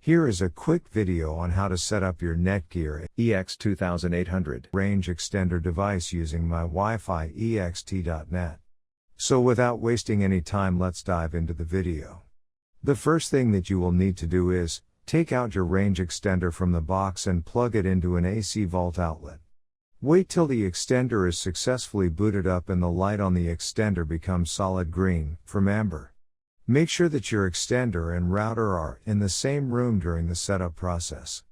Here is a quick video on how to set up your Netgear EX2800 range extender device using Mywifiext.net. So without wasting any time, let's dive into the video. The first thing that you will need to do is, take out your range extender from the box and plug it into an AC vault outlet. Wait till the extender is successfully booted up and the light on the extender becomes solid green, from amber. Make sure that your extender and router are in the same room during the setup process.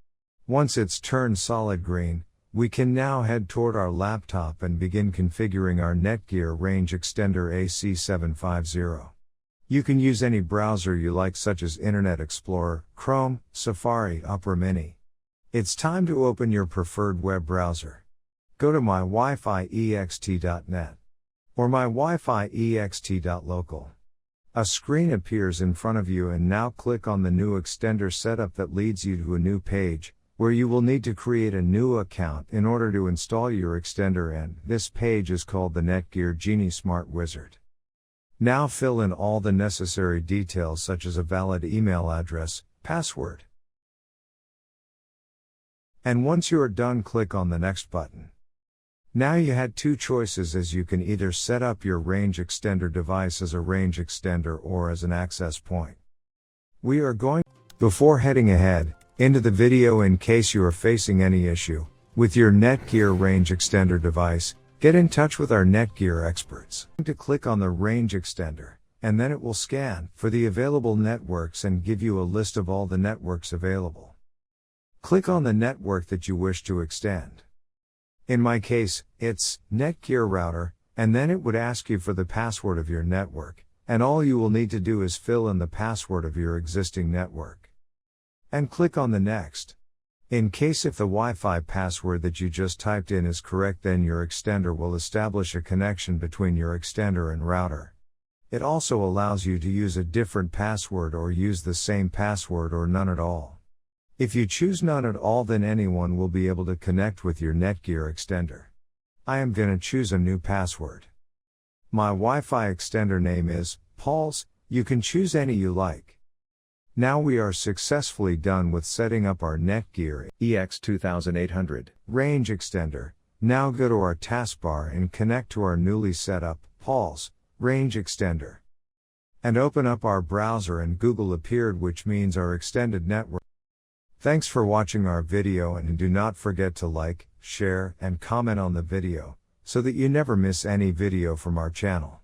Once it's turned solid green, we can now head toward our laptop and begin configuring our Netgear Range Extender AC750. You can use any browser you like, such as Internet Explorer, Chrome, Safari, Opera Mini. It's time to open your preferred web browser. Go to Mywifiext.net or Mywifiext.local. A screen appears in front of you, and now click on the new extender setup that leads you to a new page, where you will need to create a new account in order to install your extender, and this page is called the Netgear Genie Smart Wizard. Now fill in all the necessary details such as a valid email address, password. And once you are done, click on the next button. Now you had two choices, as you can either set up your range extender device as a range extender or as an access point. Before heading ahead into the video, in case you are facing any issue with your Netgear range extender device, get in touch with our Netgear experts. To click on the range extender, and then it will scan for the available networks and give you a list of all the networks available. Click on the network that you wish to extend. In my case, it's Netgear router, and then it would ask you for the password of your network, and all you will need to do is fill in the password of your existing network. And click on the next. In case if the Wi-Fi password that you just typed in is correct, then your extender will establish a connection between your extender and router. It also allows you to use a different password or use the same password or none at all. If you choose none at all, then anyone will be able to connect with your Netgear extender. I am gonna choose a new password. My Wi-Fi extender name is Paul's. You can choose any you like. Now we are successfully done with setting up our Netgear EX2800 range extender. Now go to our taskbar and connect to our newly set up Paul's range extender. And open up our browser, and Google appeared, which means our extended network. Thanks for watching our video, and do not forget to like, share, and comment on the video, so that you never miss any video from our channel.